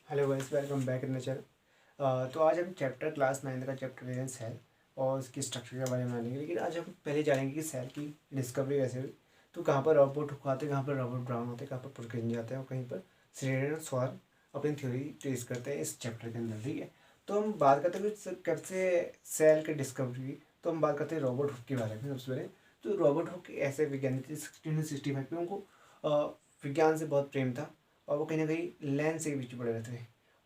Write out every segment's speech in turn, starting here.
Hello guys, welcome back in the channel. तो आज हम चैप्टर क्लास 9 का चैप्टर ले सेल और उसकी स्ट्रक्चर के बारे में जानेंगे। लेकिन आज हम पहले जानेंगे कि सेल की डिस्कवरी कैसे हुई। तो कहाँ पर रॉबर्ट हुक आते हैं, कहाँ पर रॉबर्ट ब्राउन होते हैं, कहाँ पर पुरकिंज आते हैं और कहीं पर श्रीडन और स्वान अपनी थ्योरी ट्रेस करते हैं इस चैप्टर के अंदर। ठीक है, तो हम बात करते हैं कि कब से सेल की डिस्कवरी हुई। तो हम बात करते हैं रॉबर्ट हुक के बारे में सबसे पहले। तो रॉबर्ट हुक ऐसे वैज्ञानिक थे 1665 में। उनको विज्ञान से बहुत प्रेम था और वो कहीं ना कहीं लैंड से बीच पड़े रहते थे।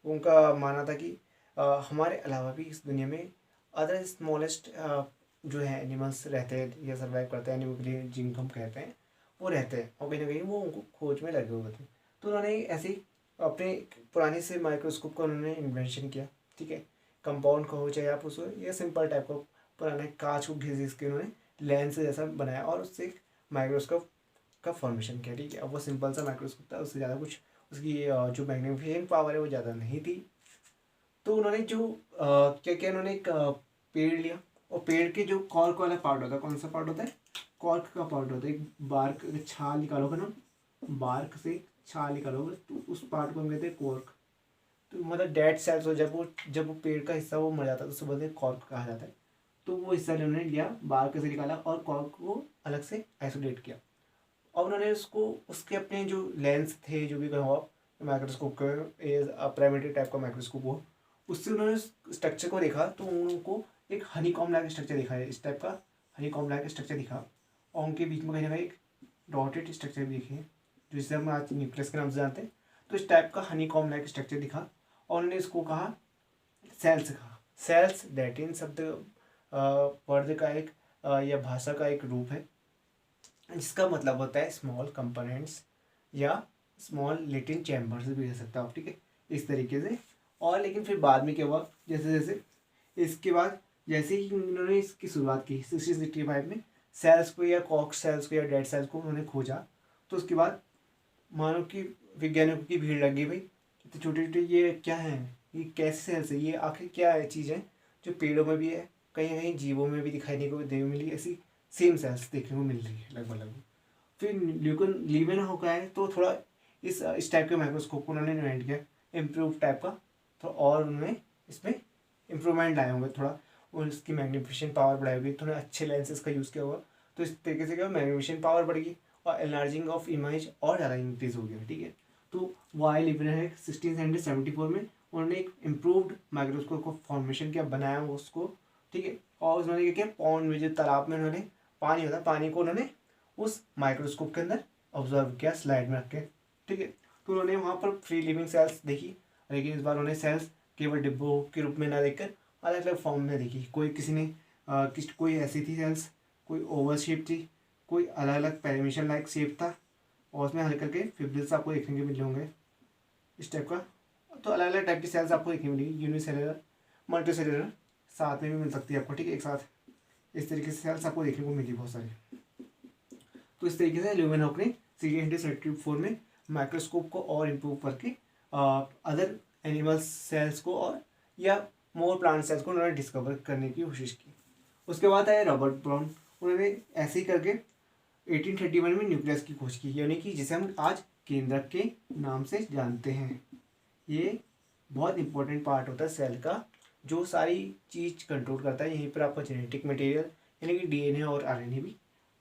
उनका मानना था कि हमारे अलावा भी इस दुनिया में अदर स्मॉलेस्ट जो है एनिमल्स रहते हैं या सर्वाइव करते हैं, एनिमल के लिए जिनको हम कहते हैं वो रहते हैं, और कहीं ना कहीं वो उनको खोज में लगे हुए थे। तो उन्होंने ऐसे ही अपने पुराने से माइक्रोस्कोप का उन्होंने इन्वेंशन किया। ठीक है, कंपाउंड का हो चाहे आप उसको या सिंपल टाइप का पुराने कांच को घिस के उन्होंने लेंस जैसा बनाया और उससे एक माइक्रोस्कोप का फॉर्मेशन किया। ठीक है, अब वो सिंपल सा माइक्रोस्कोप था, उससे ज़्यादा कुछ उसकी जो मैग्नीफिकेशन पावर है वो ज़्यादा नहीं थी। तो उन्होंने जो क्या क्या उन्होंने एक पेड़ लिया और पेड़ के जो कॉर्क वाला पार्ट होता है, कौन सा पार्ट होता है, कॉर्क का पार्ट होता है। एक बार्क छाल निकालोगे ना, बार्क से छाल निकालोगे तो उस पार्ट को हम कहते हैं कॉर्क। तो मतलब डेड सेल्स हो, जब वो पेड़ का हिस्सा वो मर जाता है तो उसे बोलते हैं कॉर्क कहा जाता है। तो वो हिस्सा उन्होंने लिया, बार्क से निकाला और कॉर्क को अलग से आइसोलेट किया। और उन्होंने उसको उसके अपने जो लेंस थे, जो भी कहो आप, माइक्रोस्कोप का प्राइमरी टाइप का माइक्रोस्कोप हो, उससे उन्होंने स्ट्रक्चर को देखा तो उनको एक हनी कॉम लाइक स्ट्रक्चर दिखा है, इस टाइप का हनी कॉम लाइक स्ट्रक्चर दिखा। और उनके बीच में कहीं ना कहीं एक डॉटेड स्ट्रक्चर भी दिखे, जो जिसे हम आज न्यूक्लियस के नाम से जानते हैं। तो इस टाइप का हनी कॉम लाइक स्ट्रक्चर दिखा और उन्होंने इसको कहा सेल्स। कहा सेल्स लैटिन शब्द वर्ड का एक या भाषा का एक रूप है जिसका मतलब होता है स्मॉल कंपोनेंट्स या स्मॉल लिटिल चैम्बर्स भी कह सकते हो आप। ठीक है, इस तरीके से। और लेकिन फिर बाद में क्या हुआ, जैसे जैसे इसके बाद जैसे ही उन्होंने इसकी शुरुआत की 1665 में, सेल्स को या कॉक्स सेल्स को या डेड सेल्स को उन्होंने खोजा। तो उसके बाद मानो कि वैज्ञानिकों की भीड़ लग गई, भाई इतने छोटे छोटे ये क्या है, ये कैसे सेल्स है, ये आखिर क्या है चीज़ है जो पेड़ों में भी है, कहीं ना कहीं जीवों में भी दिखाई नहीं को दे मिली, ऐसी सेम सेल्स देखने को मिल रही है लगभग लगभग। फिर ल्यूकन लीवन हो गया है तो थोड़ा इस टाइप के माइक्रोस्कोप को उन्होंने इन्वेंट किया, इम्प्रूव टाइप का। तो और उन्होंने इसमें इम्प्रूवमेंट लाए होंगे थोड़ा, और इसकी मैग्नीफिकेशन पावर बढ़ाई होगी, थोड़े अच्छे लेंसेज का यूज़ किया होगा। तो इस तरीके से क्या मैग्नीफिकेशन पावर बढ़ेगी और एनलार्जिंग ऑफ इमेज और ज़्यादा इंक्रीज हो गया। ठीक है, तो वाई लिवन है 1674 में उन्होंने एक इम्प्रूव्ड माइक्रोस्कोप को फॉर्मेशन किया, बनाया उसको। ठीक है, और उन्होंने क्या किया, पॉन्ड में जो तालाब में उन्होंने पानी होता है, पानी को उन्होंने उस माइक्रोस्कोप के अंदर ऑब्जर्व किया स्लाइड में रख के। ठीक है, तो उन्होंने वहाँ पर फ्री लिविंग सेल्स देखी, लेकिन इस बार उन्होंने सेल्स केवल डिब्बों के रूप में ना देखकर अलग अलग फॉर्म में देखी। कोई किसी ने कोई ऐसी थी सेल्स, कोई ओवल शेप थी, कोई अलग अलग पैरामीशन लाइक शेप था, और उसमें हल्के हल्के फिब्रिल्स आपको देखने के मिले होंगे इस टाइप का। तो अलग अलग टाइप की सेल्स आपको देखने मिलेगी, यूनिसेलुलर, मल्टी सेलुलर, साथ में भी मिल सकती है आपको। ठीक है, एक साथ इस तरीके से सेल्स आपको देखने को मिली बहुत सारी। तो इस तरीके से ल्यूमेनहॉक ने 1674 में माइक्रोस्कोप को और इम्प्रूव करके अदर एनिमल्स सेल्स को और या मोर प्लांट सेल्स को उन्होंने डिस्कवर करने की कोशिश की। उसके बाद आए रॉबर्ट ब्राउन, उन्होंने ऐसे ही करके 1831 में न्यूक्लियस की खोज की, यानी कि जिसे हम आज केंद्रक के नाम से जानते हैं। ये बहुत इंपॉर्टेंट पार्ट होता है सेल का, जो सारी चीज़ कंट्रोल करता है। यहीं पर आपका जेनेटिक मटेरियल यानी कि डीएनए और आरएनए भी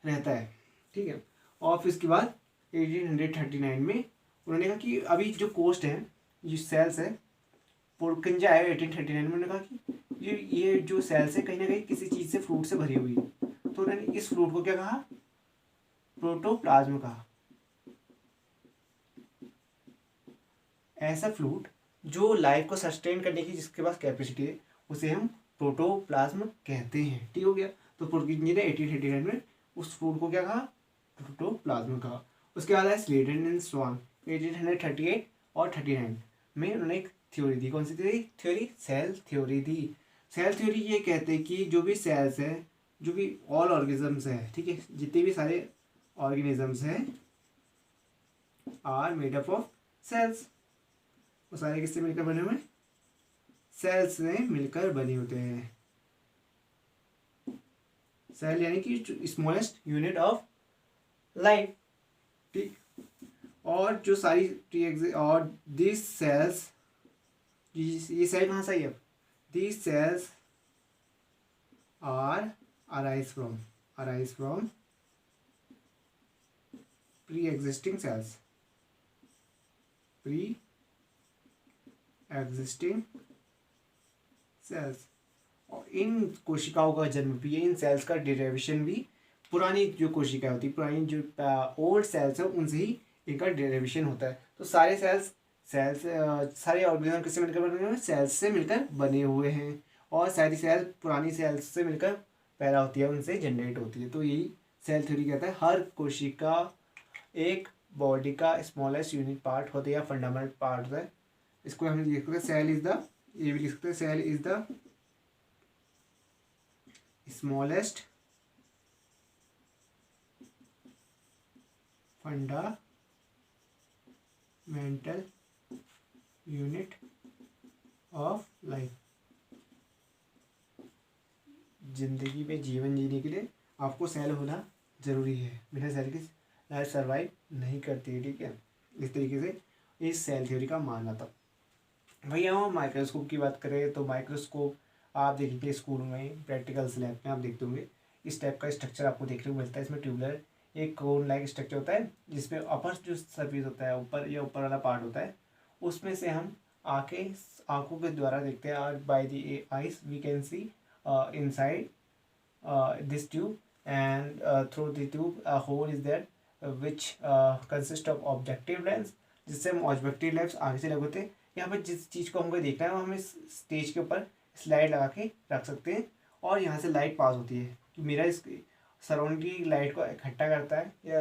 रहता है। ठीक है, और फिर इसके बाद 1839 में उन्होंने कहा कि अभी जो कोस्ट है, ये सेल्स है, पोर्किंजा आया 1839 में, उन्होंने कहा कि ये जो सेल्स है कहीं ना कहीं किसी चीज़ से, फ्रूट से भरी हुई है। तो उन्होंने इस फ्रूट को क्या कहा, प्रोटोप्लाज्म कहा। ऐसा फ्लूट जो लाइफ को सस्टेन करने की जिसके पास कैपेसिटी है उसे हम प्रोटोप्लाज्म कहते हैं। ठीक हो गया, तो पोर्किंजा ने 1839 में उस फ्रूट को क्या कहा, प्रोटोप्लाज्म कहा। उसके बाद है स्लेटन एंड स्वान 1838 और 39 में उन्होंने एक थ्योरी दी। कौन सी थ्योरी, सेल थ्योरी दी। सेल थ्योरी ये कहते हैं कि जो भी सेल्स है, जो भी ऑल ऑर्गेनिजम्स है, ठीक है, जितने भी सारे ऑर्गेनिजम्स हैं are made up of cells. वो सारे किससे मिलकर बने हुए, सेल्स से मिलकर बने होते हैं। सेल यानी कि स्मॉलेस्ट यूनिट ऑफ लाइफ। ठीक, और जो सारी और दिस सेल्स ये सेल कहाँ से आई अब, these cells are arise from pre existing cells. और इन कोशिकाओं का जन्म भी है, इन सेल्स का डिरेवेशन भी पुरानी जो कोशिकाएं होती है, पुरानी जो ओल्ड सेल्स है उनसे ही इनका डेरिवेशन होता है। तो सारे सेल्स सारे ऑर्गेनिज्म किससे मिलकर बने हुए हैं, सेल्स से मिलकर बने हुए हैं। और सारी सेल पुरानी सेल्स से मिलकर पैदा होती है, उनसे जनरेट होती है। तो यही सेल थ्योरी कहता है। हर कोशिका एक बॉडी का स्मॉलेस्ट यूनिट पार्ट होता है या फंडामेंटल पार्ट होता है। इसको हम लिख सकते हैं सेल इज द, ये भी लिख सकते हैं cell is the smallest fundamental unit of life. जिंदगी में जीवन जीने के लिए आपको सेल होना ज़रूरी है, बिना सेल की लाइफ सर्वाइव नहीं करती है। ठीक है, इस तरीके से इस सेल थ्योरी का मानना था। भैया हम माइक्रोस्कोप की बात करें तो माइक्रोस्कोप आप देखेंगे स्कूल में प्रैक्टिकल्स लैब में आप देखते होंगे, इस टाइप का स्ट्रक्चर आपको देखने को मिलता है। इसमें ट्यूबुलर एक कोन लाइक स्ट्रक्चर होता है, जिसमें अपर जो सर्फेस होता है, ऊपर या ऊपर वाला पार्ट होता है, उसमें से हम आँखों के द्वारा देखते हैं। और by the eyes we can see inside this tube, and through the tube a hole is there which consist of objective lens, जिससे हम ऑब्जेक्टिव लेंस आगे से लगे होते हैं। यहाँ पे जिस चीज़ को हमको देखना है वो हम इस स्टेज के ऊपर स्लाइड लगा के रख सकते हैं, और यहाँ से लाइट पास होती है। तो मेरा इस सराउंडिंग की लाइट को इकट्ठा करता है या